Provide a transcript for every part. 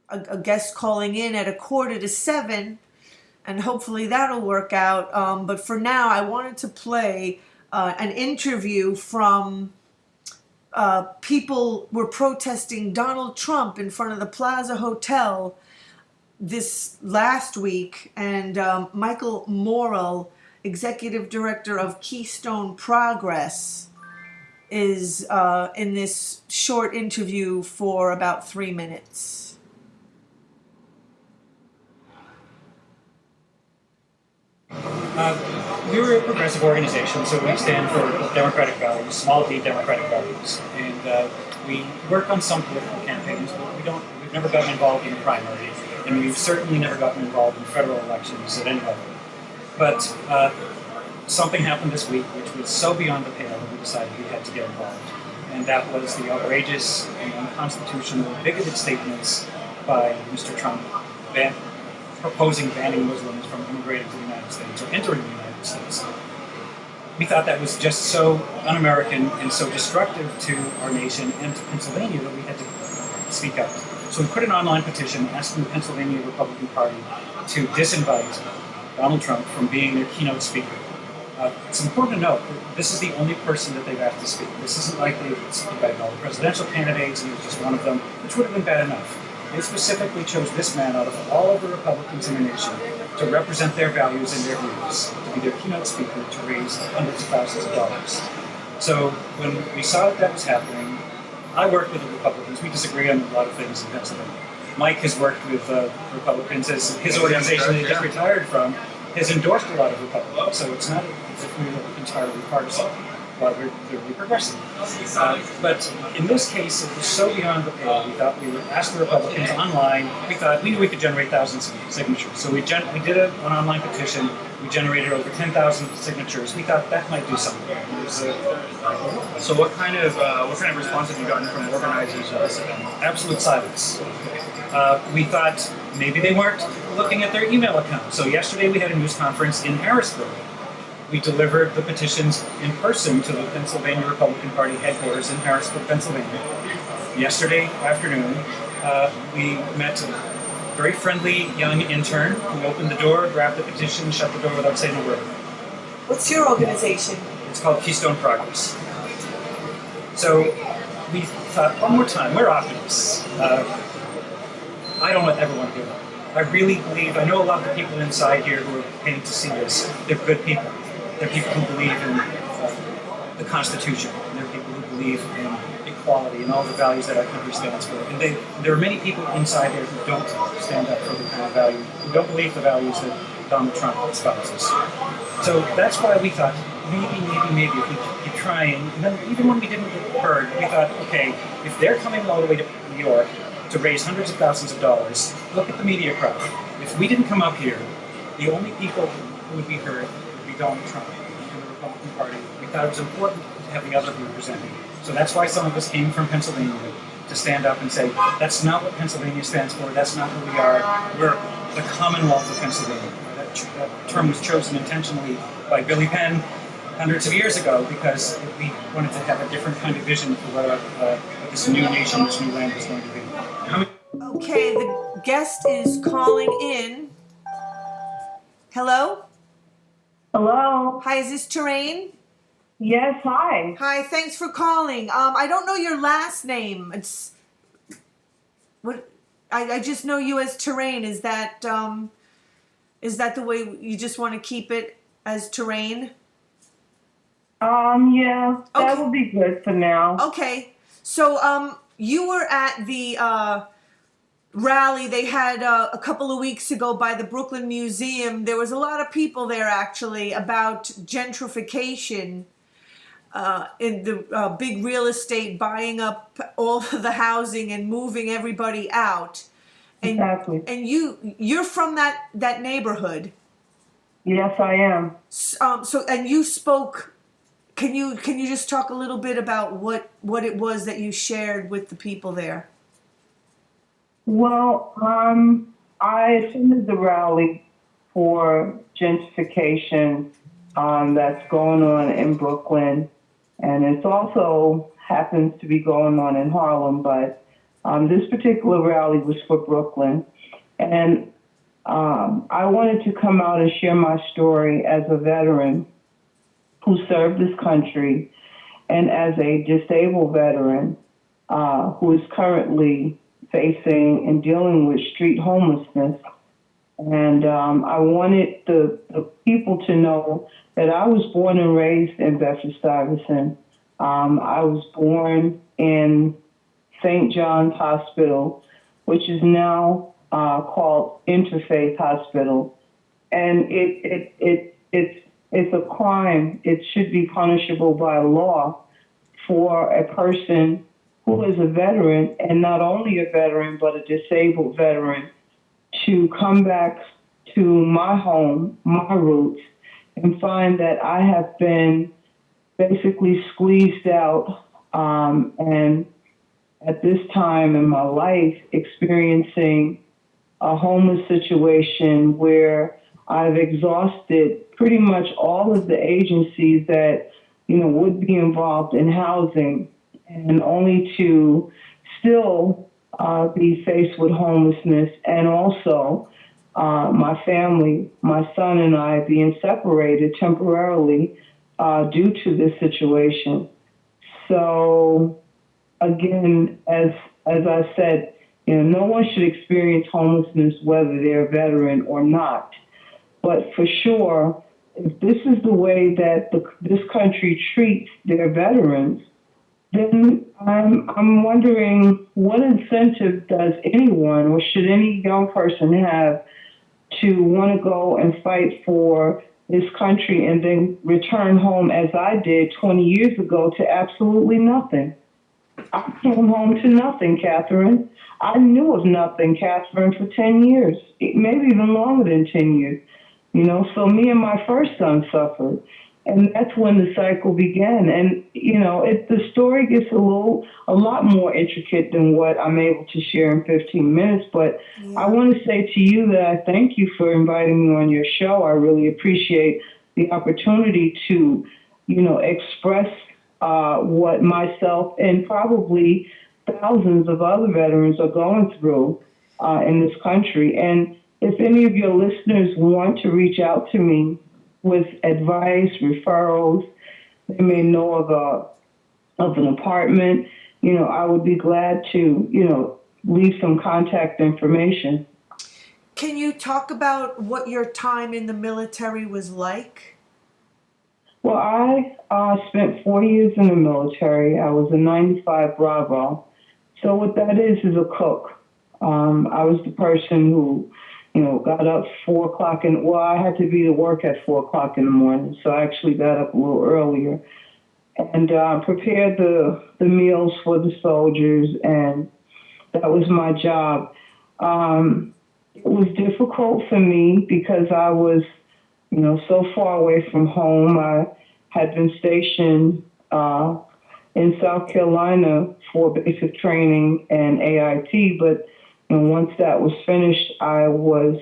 a guest calling in at 6:45, and hopefully that'll work out. But for now, I wanted to play an interview from people were protesting Donald Trump in front of the Plaza Hotel this last week, and Michael Morrill, executive director of Keystone Progress, is in this short interview for about 3 minutes. We're a progressive organization, so we stand for democratic values, small d democratic values, and we work on some political campaigns, but we've never gotten involved in the primary, and we've certainly never gotten involved in federal elections at any level. But something happened this week which was so beyond the pale that we decided we had to get involved, and that was the outrageous and unconstitutional, bigoted statements by Mr. Trump proposing banning Muslims from immigrating to the United States or entering the United States. We thought that was just so un-American and so destructive to our nation and to Pennsylvania that we had to speak out. So we put an online petition asking the Pennsylvania Republican Party to disinvite Donald Trump from being their keynote speaker. It's important to note that this is the only person that they've asked to speak. This isn't like they've invited all the presidential candidates and he was just one of them, which would have been bad enough. They specifically chose this man out of all of the Republicans in the nation to represent their values and their views, to be their keynote speaker, to raise hundreds of thousands of dollars. So when we saw that was happening, I worked with the Republicans. We disagree on a lot of things in Pennsylvania. Mike has worked with Republicans as his organization that he just retired from has endorsed a lot of Republicans, so it's not as if we were entirely partisan. But we're clearly progressive. But in this case, it was so beyond the pale. We thought we would ask the Republicans online. We knew we could generate thousands of signatures. So we did an online petition. We generated over 10,000 signatures. We thought that might do something. So what kind of response have you gotten from organizers of this event? Absolute silence. We thought maybe they weren't looking at their email account. So yesterday we had a news conference in Harrisburg. We delivered the petitions in person to the Pennsylvania Republican Party headquarters in Harrisburg, Pennsylvania. Yesterday afternoon, we met a very friendly young intern who opened the door, grabbed the petition, shut the door without saying a word. What's your organization? It's called Keystone Progress. So we thought, one more time, we're optimists. I don't ever want to give up. I really believe, I know a lot of the people inside here who are paying to see this, they're good people. They're people who believe in the Constitution. And they're people who believe in equality and all the values that our country stands for. And there are many people inside there who don't stand up for the kind of value, who don't believe the values that Donald Trump espouses. So that's why we thought, maybe, if we keep trying, and then even when we didn't get heard, we thought, okay, if they're coming all the way to New York to raise hundreds of thousands of dollars, look at the media crowd. If we didn't come up here, the only people who would be heard would be Donald Trump and the Republican Party. We thought it was important to have the other represented. So that's why some of us came from Pennsylvania to stand up and say, that's not what Pennsylvania stands for, that's not who we are. We're the Commonwealth of Pennsylvania. That term was chosen intentionally by Billy Penn hundreds of years ago because we wanted to have a different kind of vision for what this new nation, this new land was going to be. Okay, the guest is calling in. Hello? Hello. Hi, is this Terrain? Yes, hi. Hi, thanks for calling. I don't know your last name. It's what I just know you as Terrain. Is that the way you just want to keep it as Terrain? Yeah, that Okay. would be good for now. Okay. So you were at the rally they had a couple of weeks ago by the Brooklyn Museum. There was a lot of people there actually about gentrification in the big real estate, buying up all of the housing and moving everybody out. And, Exactly. and you're from that neighborhood. Yes, I am. So and you spoke. Can you just talk a little bit about what it was that you shared with the people there? Well, I attended the rally for gentrification that's going on in Brooklyn, and it also happens to be going on in Harlem, but This particular rally was for Brooklyn, and I wanted to come out and share my story as a veteran who served this country and as a disabled veteran who is currently facing and dealing with street homelessness. And I wanted the people to know that I was born and raised in Bedford-Stuyvesant. I was born in St. John's Hospital, which is now called Interfaith Hospital. And it's a crime. It should be punishable by law for a person who is a veteran, and not only a veteran, but a disabled veteran, to come back to my home, my roots, and find that I have been basically squeezed out, and at this time in my life experiencing a homeless situation where I've exhausted pretty much all of the agencies that, would be involved in housing, and only to still be faced with homelessness, and also my family, my son and I being separated temporarily due to this situation. So again, as I said, no one should experience homelessness whether they're a veteran or not. But for sure, if this is the way that this country treats their veterans, then I'm wondering what incentive does anyone or should any young person have to want to go and fight for this country and then return home as I did 20 years ago to absolutely nothing. I came home to nothing, Catherine. I knew of nothing, Catherine, for 10 years, maybe even longer than 10 years. So me and my first son suffered. And that's when the cycle began. And, the story gets a lot more intricate than what I'm able to share in 15 minutes. But I want to say to you that I thank you for inviting me on your show. I really appreciate the opportunity to, express what myself and probably thousands of other veterans are going through in this country. And if any of your listeners want to reach out to me with advice, referrals, they may know of an apartment, I would be glad to, leave some contact information. Can you talk about what your time in the military was like? Well, I spent 4 years in the military. I was a 95 Bravo. So what that is a cook. I was the person who, got up 4 o'clock I had to be to work at 4 o'clock in the morning. So I actually got up a little earlier and prepared the meals for the soldiers. And that was my job. It was difficult for me because I was, so far away from home. I had been stationed in South Carolina for basic training and AIT, but once that was finished, I was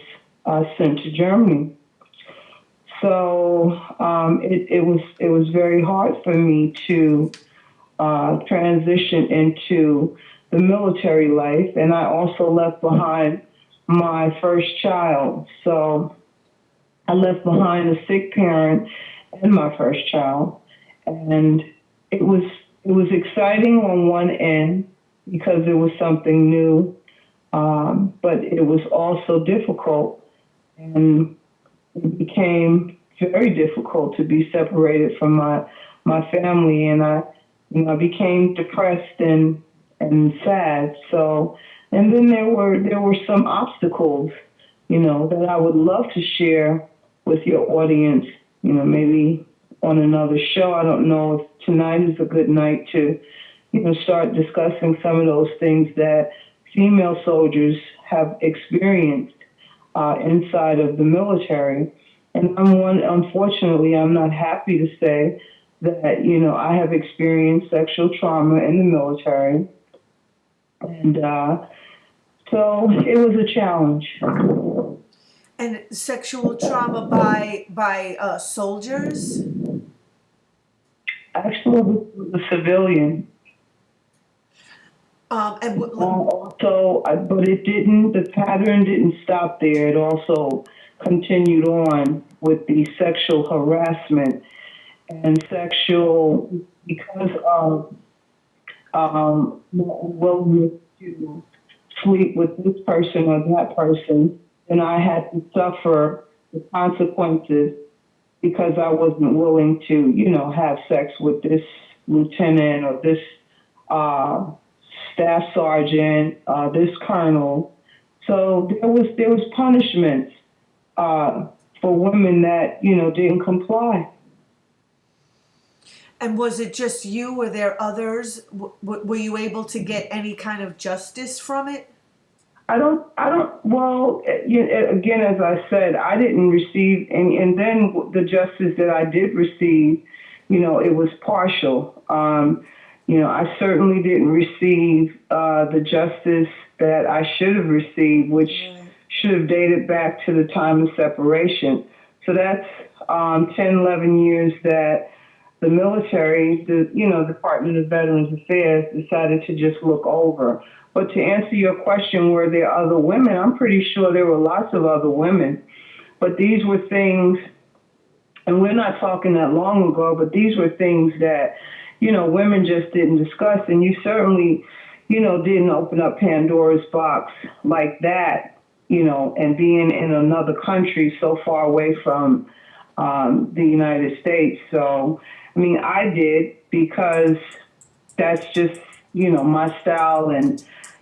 sent to Germany. So it was very hard for me to transition into the military life, and I also left behind my first child. So I left behind a sick parent and my first child, and it was exciting on one end because it was something new, but it was also difficult, and it became very difficult to be separated from my family, and I became depressed and sad. So, and then there were some obstacles, that I would love to share with your audience, maybe on another show. I don't know if tonight is a good night to, start discussing some of those things that female soldiers have experienced inside of the military. And unfortunately, I'm not happy to say that, I have experienced sexual trauma in the military. And so it was a challenge. And sexual trauma by soldiers? Actually, the civilian. But it didn't, the pattern didn't stop there. It also continued on with the sexual harassment and sexual, because of willingness to sleep with this person or that person, then I had to suffer the consequences because I wasn't willing to, have sex with this lieutenant or this staff sergeant, this colonel. So there was punishments for women that didn't comply. And was it just you? Were there others? Were you able to get any kind of justice from it? Well, again, as I said, I didn't receive any, and then the justice that I did receive, it was partial. I certainly didn't receive the justice that I should have received, which should have dated back to the time of separation. So that's 10, 11 years that the military, the Department of Veterans Affairs, decided to just look over. But to answer your question, were there other women? I'm pretty sure there were lots of other women. But these were things, and we're not talking that long ago, but these were things that, women just didn't discuss. And you certainly, didn't open up Pandora's box like that, and being in another country so far away from the United States. So, I did because that's just, my style and,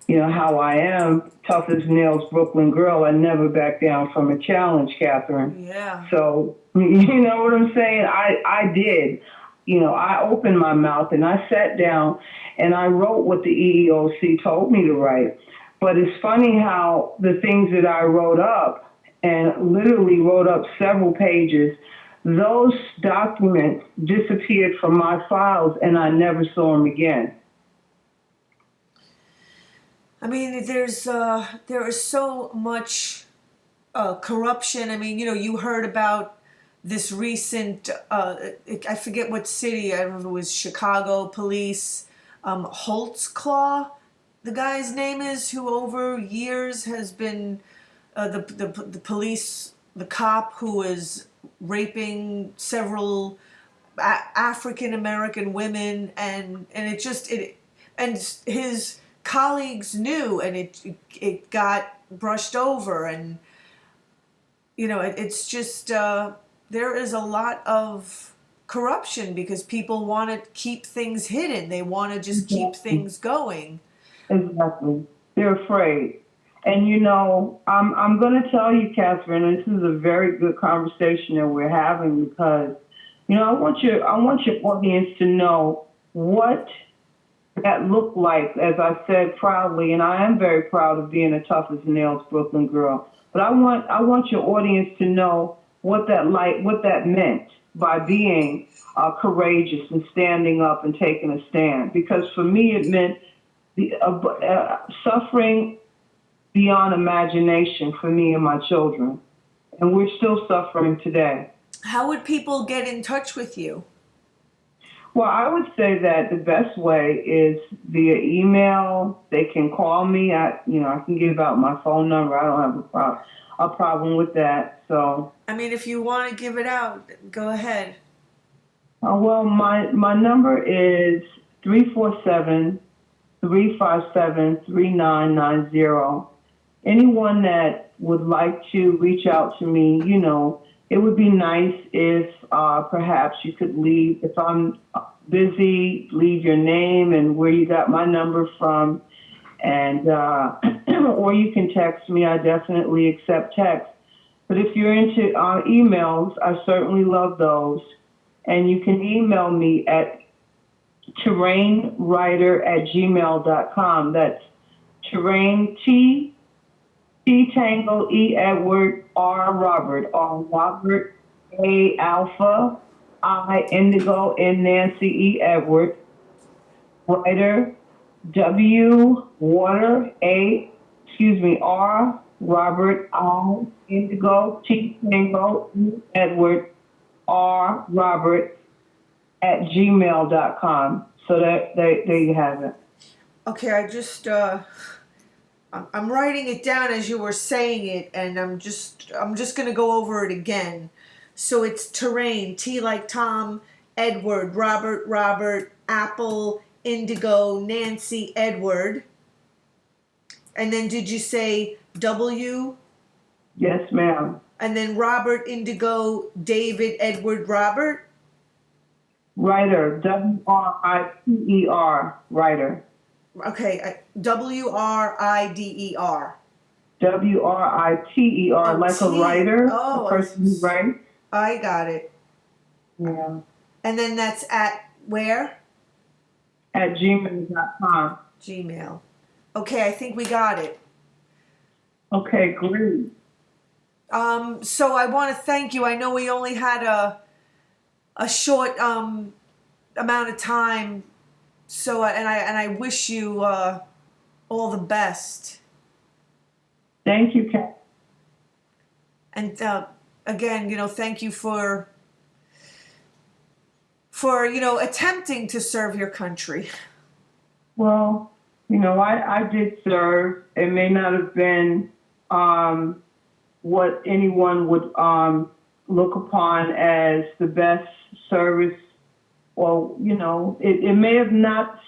how I am, tough as nails, Brooklyn girl. I never back down from a challenge, Catherine. Yeah. So, you know what I'm saying? I did. I opened my mouth and I sat down and I wrote what the EEOC told me to write. But it's funny how the things that I wrote up, and literally wrote up several pages, those documents disappeared from my files and I never saw them again. There is so much corruption. You heard about this recent, I forget what city, I don't know if it was Chicago police, Holtzclaw, the guy's name is, who over years has been the police, the cop who is raping several African American women, and his colleagues knew, and it got brushed over, and it's just there is a lot of corruption because people want to keep things hidden. They want to just keep things going. Exactly. They're afraid. And I'm going to tell you, Catherine, this is a very good conversation that we're having because, I want your audience to know what that looked like, as I said proudly, and I am very proud of being a tough as nails Brooklyn girl. But I want your audience to know what that meant by being courageous and standing up and taking a stand. Because for me, it meant suffering beyond imagination for me and my children. And we're still suffering today. How would people get in touch with you? Well, I would say that the best way is via email. They can call me. I can give out my phone number. I don't have a problem with that. So, if you want to give it out, go ahead. Well, my number is 347-357-3990. Anyone that would like to reach out to me, it would be nice if perhaps you could leave, if I'm busy, leave your name and where you got my number from, and or you can text me. I definitely accept text. But if you're into emails, I certainly love those. And you can email me at terrainwriter@gmail.com. That's terrain, T Tango, E Edward, R Robert, A Alpha, I Indigo, N Nancy, E Edward, writer, W Water, R Robert, I Indigo, T Tango, E Edward, R Robert @gmail.com. So there you have it. Okay, I'm writing it down as you were saying it, and I'm just gonna go over it again. So it's terrain, T like Tom, Edward, Robert, Apple, Indigo, Nancy, Edward. And then did you say W? Yes, ma'am. And then Robert, Indigo, David, Edward, Robert? Writer, Writer, writer. Okay, Wrider. Writer, Oh, like a T. writer, Oh, a person who writes. I got it. Yeah. And then that's at where? At gmail.com. Gmail. Okay, I think we got it. Okay, great. So I want to thank you. I know we only had a short amount of time. So I wish you all the best. Thank you, Kat. And again, thank you for attempting to serve your country. Well, I did serve. It may not have been what anyone would look upon as the best service, or, it may have not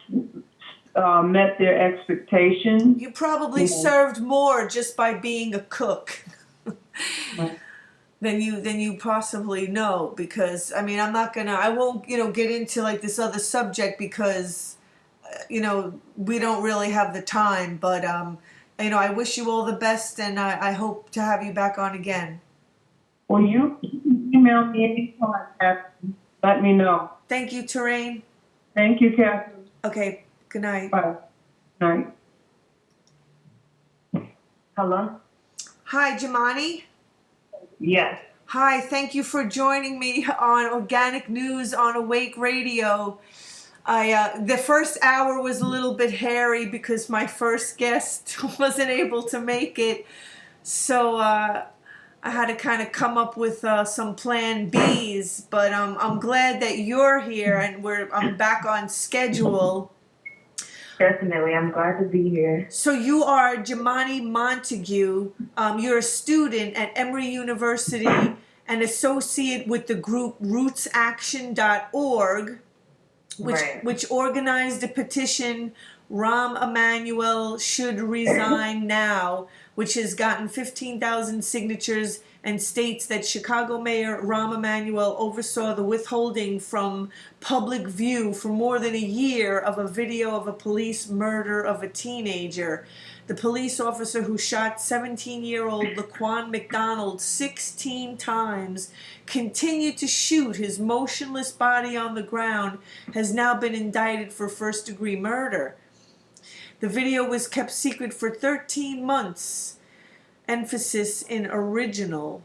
met their expectations. You probably served more just by being a cook than you possibly know, because I won't get into like this other subject because we don't really have the time, but I wish you all the best, and I hope to have you back on again. Well, you can email me anytime, Catherine. Let me know. Thank you, Terrain. Thank you, Catherine. Okay, good night. Bye. Night. Hello? Hi, Jamanie. Yes. Hi, thank you for joining me on Organic News on Awake Radio. The first hour was a little bit hairy because my first guest wasn't able to make it, so I had to kind of come up with some plan Bs. But I'm glad that you're here and I'm back on schedule. Definitely, I'm glad to be here. So you are Jamanie Montague. You're a student at Emory University and associate with the group RootsAction.org, which organized a petition, Rahm Emanuel should resign now, which has gotten 15,000 signatures and states that Chicago Mayor Rahm Emanuel oversaw the withholding from public view for more than a year of a video of a police murder of a teenager. The police officer who shot 17-year-old Laquan McDonald 16 times, continued to shoot his motionless body on the ground, has now been indicted for first-degree murder. The video was kept secret for 13 months, emphasis in original,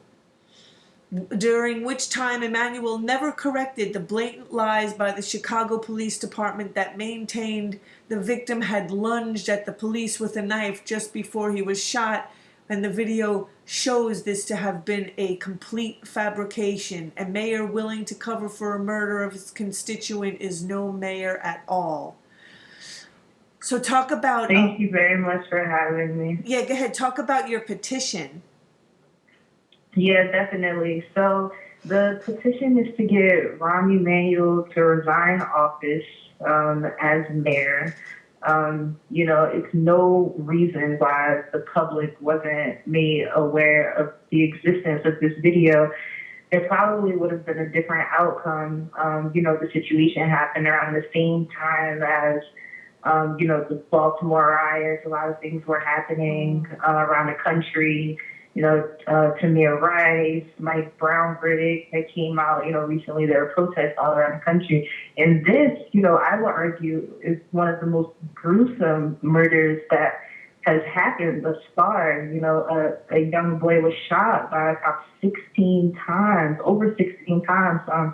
during which time Emanuel never corrected the blatant lies by the Chicago Police Department that maintained the victim had lunged at the police with a knife just before he was shot, and the video shows this to have been a complete fabrication. A mayor willing to cover for a murder of his constituent is no mayor at all. So talk about... Thank you very much for having me. Yeah, go ahead. Talk about your petition. Yeah, definitely. So the petition is to get Rahm Emanuel to resign office as mayor. It's no reason why the public wasn't made aware of the existence of this video. There probably would have been a different outcome. The situation happened around the same time as the Baltimore riots. A lot of things were happening around the country. Tamir Rice, Mike Brown verdict that came out, recently. There were protests all around the country. And this, I would argue, is one of the most gruesome murders that has happened thus far. A young boy was shot by about 16 times, over 16 times. So I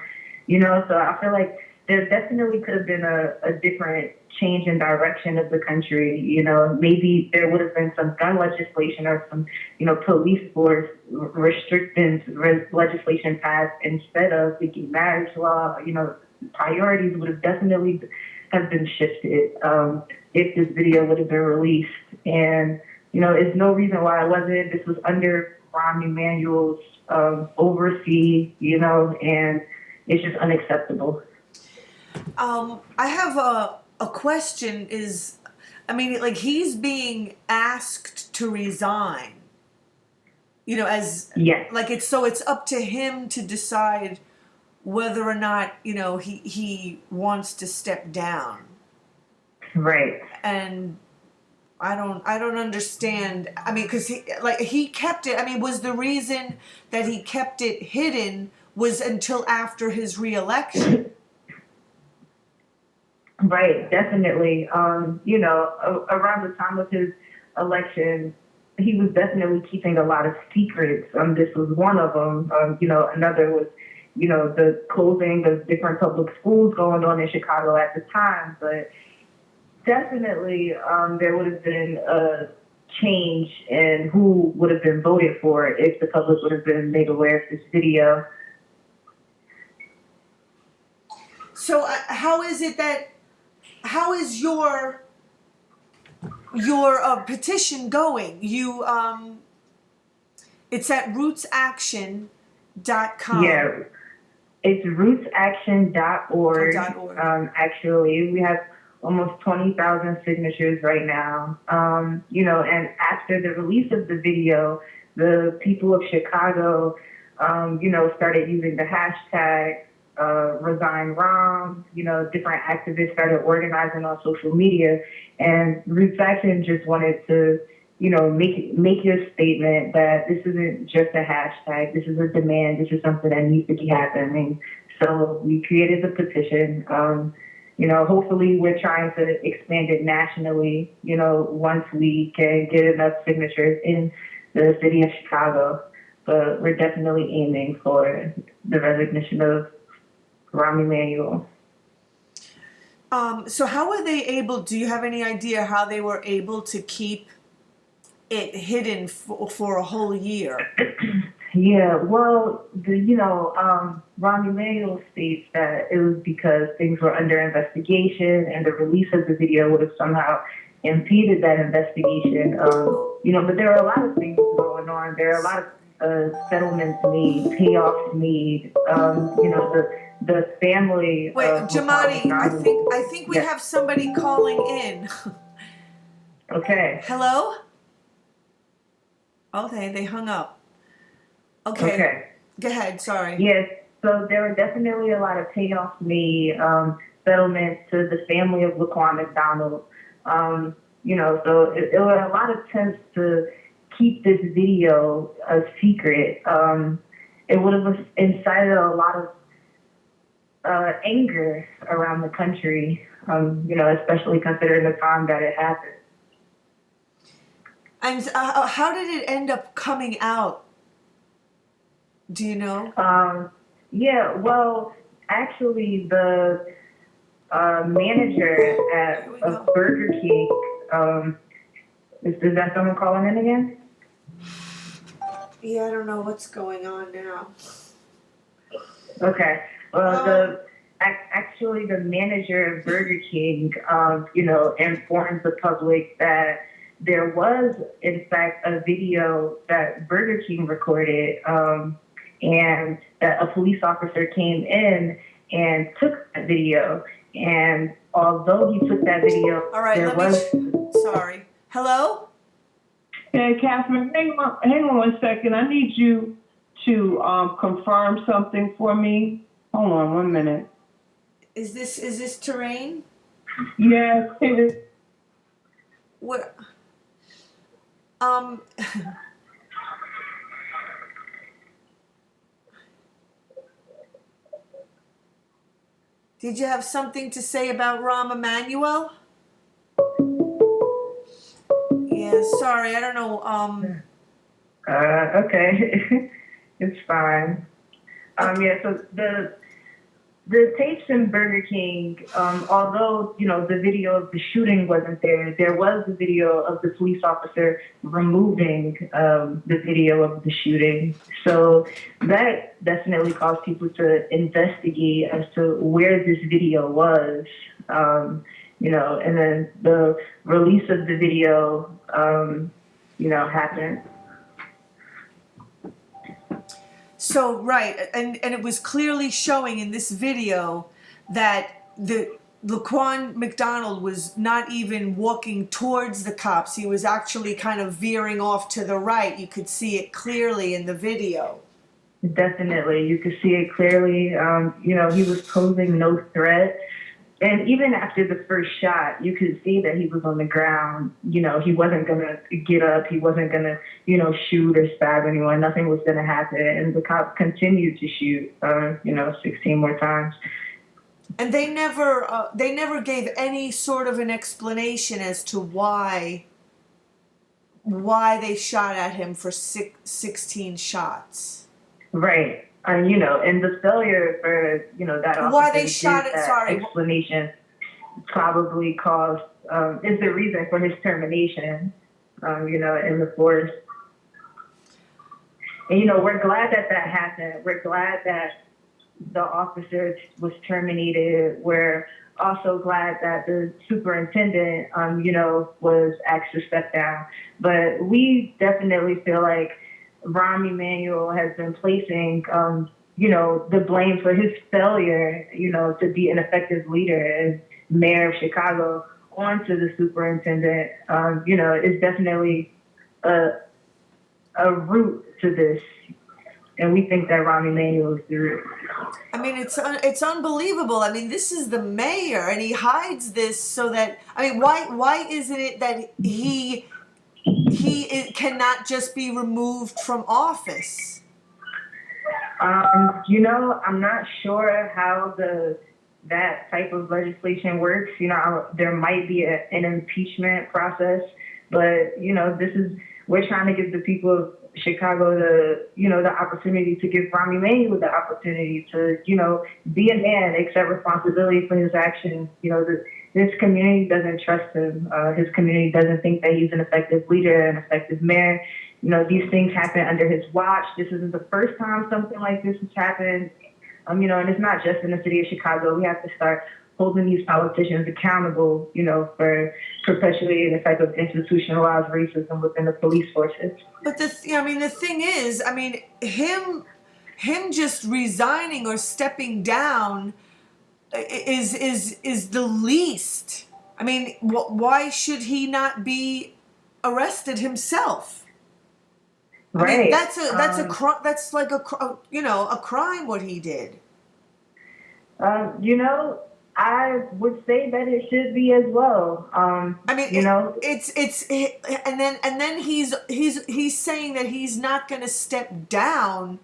feel like there definitely could have been a different change in direction of the country. Maybe there would have been some gun legislation or some, police force restrictions legislation passed instead of the marriage law. Priorities would have definitely have been shifted. if this video would have been released. And, you know, it's no reason why it wasn't. This was under Rahm Emanuel's oversee, you know, and it's just unacceptable. I have a question is, I mean, like he's being asked to resign, you know, as Yes. like it's up to him to decide whether or not, you know, he wants to step down. Right. And I don't understand. I mean, because he kept it. I mean, was the reason that he kept it hidden was until after his reelection? Right, definitely. You know, around the time of his election, he was definitely keeping a lot of secrets. This was one of them. You know, another was, you know, the closing of different public schools going on in Chicago at the time. But definitely, there would have been a change in who would have been voted for if the public would have been made aware of this video. So how is your petition going? You it's at RootsAction.com. Yeah, it's RootsAction.org. Actually, we have almost 20,000 signatures right now. You know, and after the release of the video, the people of Chicago, you know, started using the hashtag Resign Rahm. You know, different activists started organizing on social media, and RootsAction just wanted to, you know, make a statement that this isn't just a hashtag. This is a demand. This is something that needs to be happening. So we created the petition. You know, hopefully we're trying to expand it nationally, you know, once we can get enough signatures in the city of Chicago. But we're definitely aiming for the resignation of Rahm Emanuel. So how were they able, do you have any idea how they were able to keep it hidden for a whole year? Yeah, well, Rahm Emanuel states that it was because things were under investigation and the release of the video would have somehow impeded that investigation. You know, but there are a lot of things going on. There are a lot of settlements made, payoffs made. You know, the family. Wait, Jamanie, I think we Yes. have somebody calling in. Okay. Hello? Okay, they hung up. Okay. Go ahead, sorry. Yes, so there were definitely a lot of payoffs made, settlements to the family of Laquan McDonald. You know, so it were a lot of attempts to keep this video a secret. It would have incited a lot of anger around the country, you know, especially considering the time that it happened. And how did it end up coming out? Do you know? Yeah, well, actually, the manager of Burger King, is that someone calling in again? Yeah, I don't know what's going on now. Okay. Well, actually the manager of Burger King, you know, informed the public that there was, in fact, a video that Burger King recorded, and that a police officer came in and took that video. And although he took that video, all right, sorry. Hello? Hey, Catherine, hang on 1 second. I need you to confirm something for me. Hold on 1 minute. Is this terrain? Yes, it is. Where? Did you have something to say about Rahm Emanuel? Yeah, sorry, I don't know. Okay, it's fine. Yeah, so the tapes in Burger King, although, you know, the video of the shooting wasn't there, there was the video of the police officer removing the video of the shooting. So that definitely caused people to investigate as to where this video was. and then the release of the video, happened. So right, and it was clearly showing in this video that the Laquan McDonald was not even walking towards the cops. He was actually kind of veering off to the right. You could see it clearly in the video. Definitely, you could see it clearly. He was posing no threat. And even after the first shot, you could see that he was on the ground. He wasn't going to get up. He wasn't going to, shoot or stab anyone. Nothing was going to happen. And the cops continued to shoot, 16 more times. And they never gave any sort of an explanation as to why they shot at him for 16 shots. Right. And the failure for, that officer why they shot it, sorry. explanation probably caused, is the reason for his termination, in the force. And, we're glad that happened. We're glad that the officer was terminated. We're also glad that the superintendent, was asked to step down. But we definitely feel like Rahm Emanuel has been placing, the blame for his failure, to be an effective leader as mayor of Chicago onto the superintendent. Is definitely a root to this. And we think that Rahm Emanuel is the root. I mean, it's unbelievable. I mean, this is the mayor, and he hides this so that, why isn't it that he cannot just be removed from office? I'm not sure how that type of legislation works. There might be an impeachment process, but we're trying to give the people of Chicago the opportunity to give Rahm Emanuel the opportunity to, be a man, accept responsibility for his actions. This community doesn't trust him. His community doesn't think that he's an effective leader, an effective mayor. These things happen under his watch. This isn't the first time something like this has happened. And it's not just in the city of Chicago. We have to start holding these politicians accountable, for perpetuating the type of institutionalized racism within the police forces. But the thing is, him just resigning or stepping down is the least. Why should he not be arrested himself? Right. That's like a crime what he did. I would say that it should be as well. And then he's saying that he's not going to step down.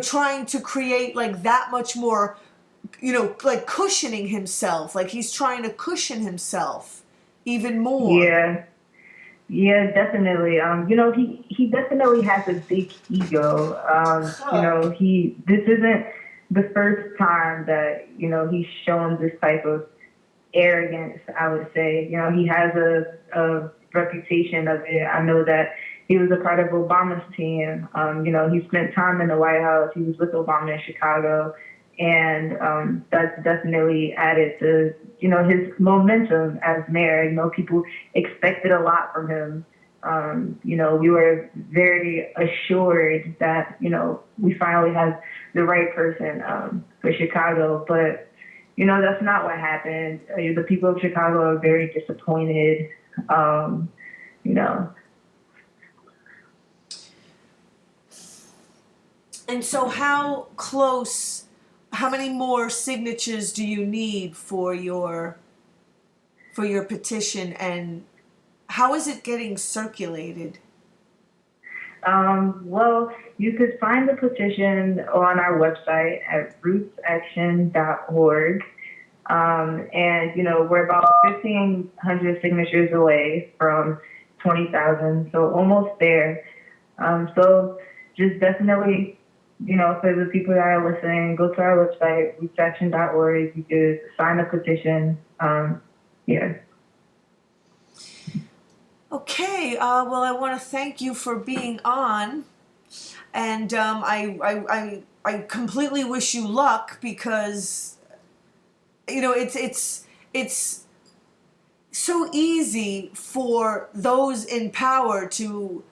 Trying to create like that much more, like cushioning himself. Like he's trying to cushion himself even more. Yeah, definitely. He definitely has a big ego. This isn't the first time that, he's shown this type of arrogance, I would say. He has a reputation of it. I know that he was a part of Obama's team. He spent time in the White House. He was with Obama in Chicago. And that's definitely added to, his momentum as mayor. People expected a lot from him. We were very assured that, we finally had the right person for Chicago. But, that's not what happened. The people of Chicago are very disappointed, And so how many more signatures do you need for your petition, and how is it getting circulated? Well, you could find the petition on our website at RootsAction.org. And, we're about 1,500 signatures away from 20,000, so almost there. So just definitely, for the people that are listening, go to our website, RootsAction.org. You could sign a petition. Okay, well, I want to thank you for being on, and I completely wish you luck because it's it's so easy for those in power to,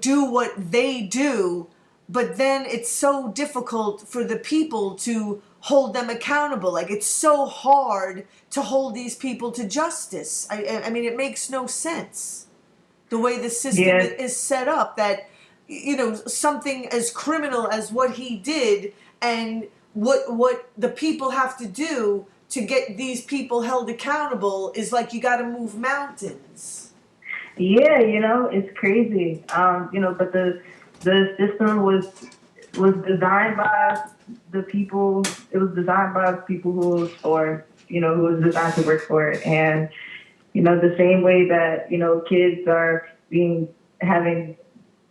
do what they do, but then it's so difficult for the people to hold them accountable. Like, it's so hard to hold these people to justice. I mean, it makes no sense the way the system Yeah. is set up, that something as criminal as what he did, and what the people have to do to get these people held accountable is like you got to move mountains. Yeah, it's crazy. But the system was designed by the people. It was designed by people who was for, who was designed to work for it. And the same way that kids are having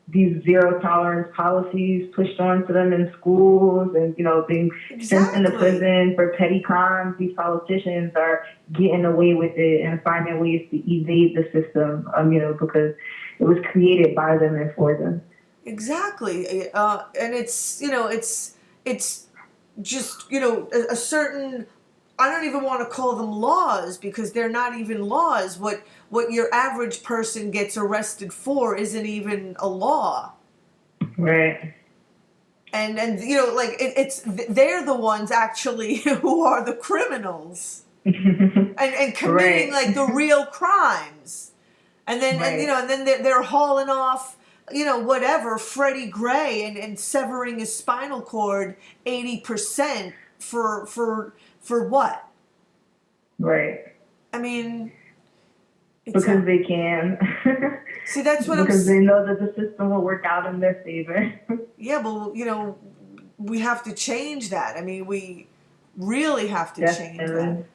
these zero tolerance policies pushed onto them in schools, and being sent into Exactly. prison for petty crimes. These politicians are getting away with it and finding ways to evade the system, because it was created by them and for them. Exactly. And it's just a certain, I don't even want to call them laws, because they're not even laws. What your average person gets arrested for isn't even a law. Right. And like it's they're the ones actually who are the criminals and committing Right. like the real crimes. And then Right. and then they're hauling off whatever Freddie Gray and severing his spinal cord 80% for what? Right. I mean, Because they can. see, that's what because they know that the system will work out in their favor. Yeah, but we have to change that. I mean, we really have to change that. Definitely.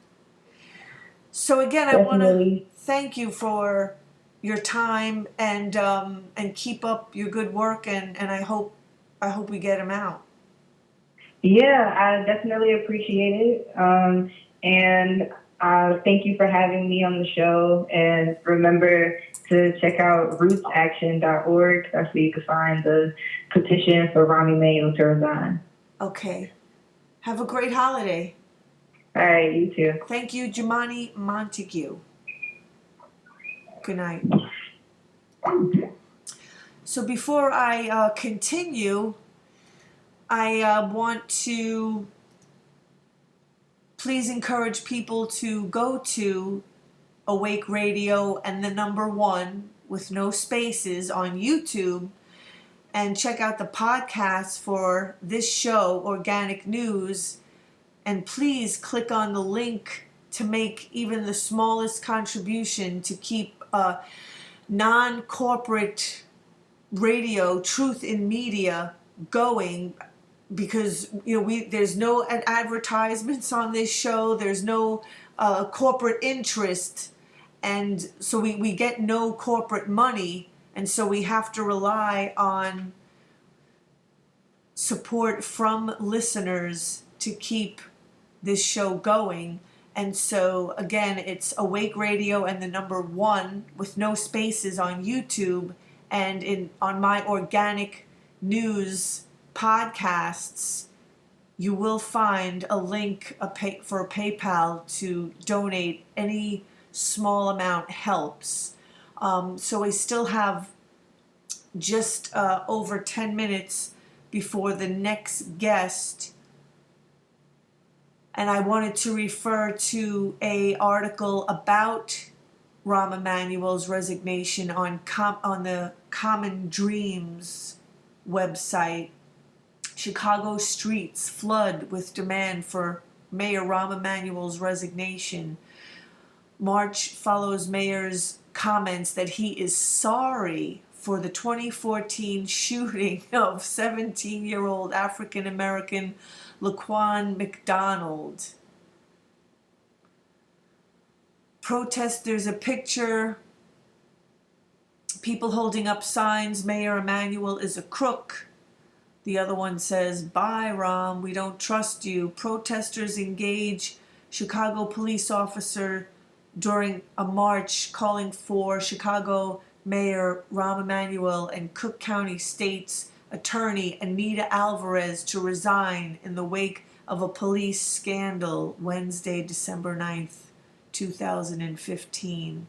So again, I want to Definitely. thank you for your time, and keep up your good work, and I hope we get him out. Yeah, I definitely appreciate it. And thank you for having me on the show. And remember to check out RootsAction.org. That's where you can find the petition for Rahm Emanuel to resign. Okay. Have a great holiday. All right, you too. Thank you, Jamanie Montague. Good night. So before I continue, I want to please encourage people to go to Awake Radio and the number 1 with no spaces on YouTube, and check out the podcast for this show, Organic News. And please click on the link to make even the smallest contribution to keep non-corporate radio, truth in media, going, because there's no advertisements on this show. There's no corporate interest, and so we get no corporate money, and so we have to rely on support from listeners to keep this show going. And so again, it's Awake Radio and the number 1 with no spaces on YouTube, and on my Organic News podcasts, you will find a link for PayPal to donate. Any small amount helps. So we still have just over 10 minutes before the next guest, and I wanted to refer to a article about Rahm Emanuel's resignation on the Common Dreams website. Chicago streets flood with demand for Mayor Rahm Emanuel's resignation. March follows mayor's comments that he is sorry for the 2014 shooting of 17-year-old African-American Laquan McDonald. There's a picture, people holding up signs, Mayor Emanuel is a crook. The other one says, "Bye, Rahm, we don't trust you." Protesters engage Chicago police officer during a march calling for Chicago Mayor Rahm Emanuel and Cook County State's Attorney Anita Alvarez to resign in the wake of a police scandal, Wednesday, December 9th, 2015.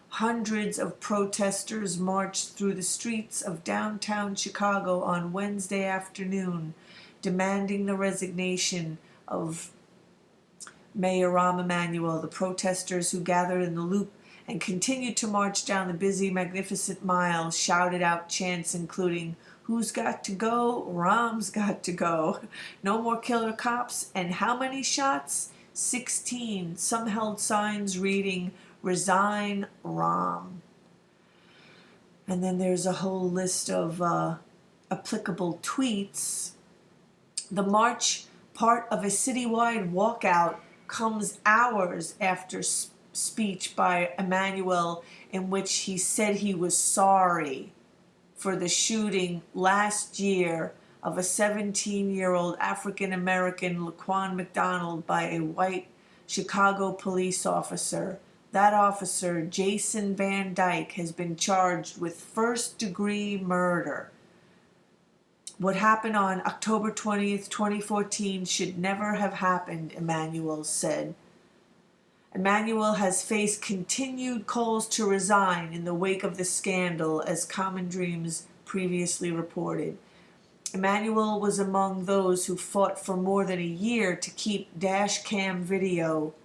Hundreds of protesters marched through the streets of downtown Chicago on Wednesday afternoon, demanding the resignation of Mayor Rahm Emanuel. The protesters, who gathered in the Loop and continued to march down the busy, magnificent mile, shouted out chants including, "Who's got to go? Rahm's got to go. No more killer cops." And how many shots? 16. Some held signs reading, "Resign, Rahm." And then there's a whole list of applicable tweets. The march, part of a citywide walkout, comes hours after speech by Emanuel in which he said he was sorry for the shooting last year of a 17-year-old African-American Laquan McDonald by a white Chicago police officer. That officer, Jason Van Dyke, has been charged with first-degree murder. What happened on October 20th, 2014 should never have happened, Emanuel said. Emanuel has faced continued calls to resign in the wake of the scandal, as Common Dreams previously reported. Emanuel was among those who fought for more than a year to keep dash cam video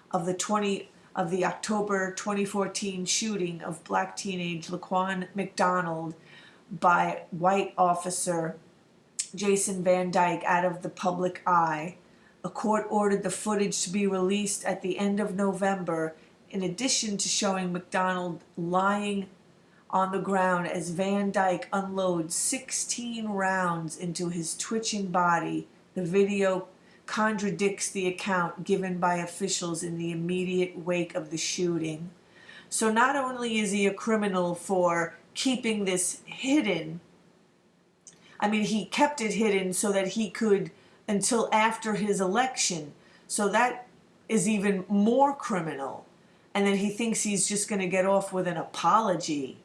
of the October 2014 shooting of black teenage Laquan McDonald by white officer Jason Van Dyke out of the public eye. A court ordered the footage to be released at the end of November, in addition to showing McDonald lying on the ground as Van Dyke unloads 16 rounds into his twitching body. The video contradicts the account given by officials in the immediate wake of the shooting. So not only is he a criminal for keeping this hidden, he kept it hidden so that he could, until after his election. So that is even more criminal. And then he thinks he's just going to get off with an apology.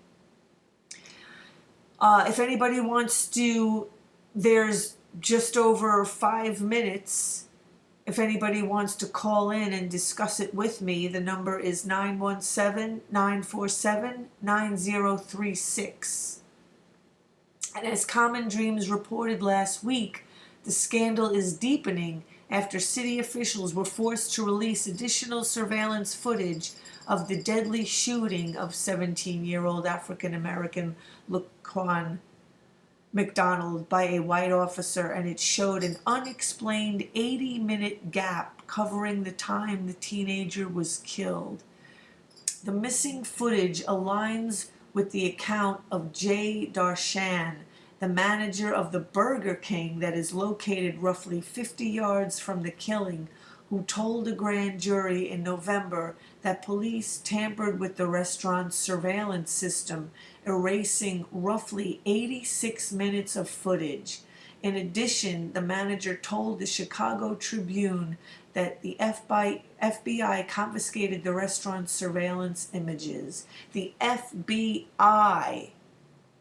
If anybody wants to, there's just over 5 minutes. If anybody wants to call in and discuss it with me, the number is 917-947-9036. And as Common Dreams reported last week, the scandal is deepening after city officials were forced to release additional surveillance footage of the deadly shooting of 17-year-old African-American Laquan McDonald by a white officer, and it showed an unexplained 80-minute gap covering the time the teenager was killed. The missing footage aligns with the account of Jay Darshan, the manager of the Burger King that is located roughly 50 yards from the killing, who told a grand jury in November that police tampered with the restaurant's surveillance system, erasing roughly 86 minutes of footage. In addition, the manager told the Chicago Tribune that the FBI confiscated the restaurant's surveillance images. The FBI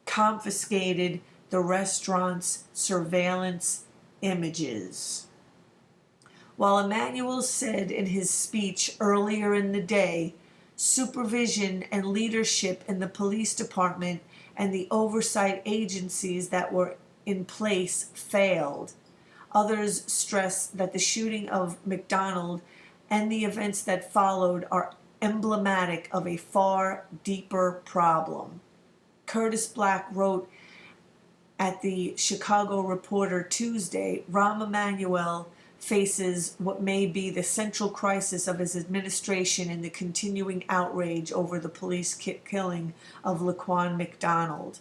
confiscated the restaurant's surveillance images. While Emanuel said in his speech earlier in the day, supervision and leadership in the police department and the oversight agencies that were in place failed. Others stress that the shooting of McDonald and the events that followed are emblematic of a far deeper problem. Curtis Black wrote at the Chicago Reporter Tuesday, Rahm Emanuel faces what may be the central crisis of his administration in the continuing outrage over the police killing of Laquan McDonald.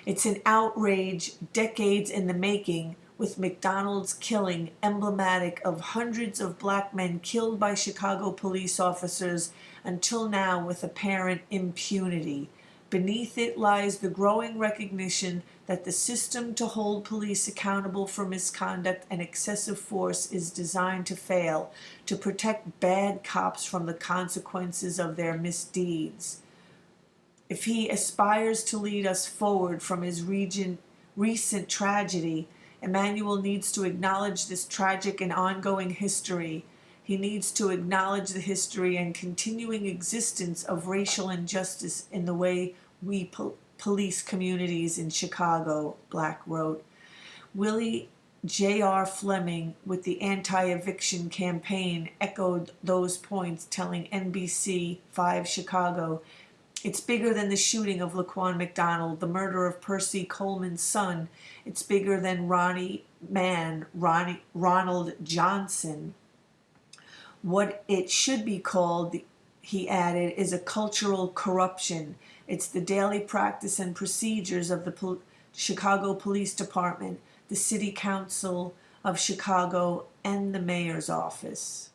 It's an outrage decades in the making, with McDonald's killing emblematic of hundreds of black men killed by Chicago police officers until now with apparent impunity. Beneath it lies the growing recognition that the system to hold police accountable for misconduct and excessive force is designed to fail, to protect bad cops from the consequences of their misdeeds. If he aspires to lead us forward from his recent tragedy, Emanuel needs to acknowledge this tragic and ongoing history. He needs to acknowledge the history and continuing existence of racial injustice in the way we police communities in Chicago, Black wrote. Willie J.R. Fleming, with the anti-eviction campaign, echoed those points, telling NBC 5 Chicago, "It's bigger than the shooting of Laquan McDonald, the murder of Percy Coleman's son. It's bigger than Ronald Johnson. What it should be called," he added, "is a cultural corruption. It's the daily practice and procedures of the Chicago Police Department, the City Council of Chicago, and the Mayor's office."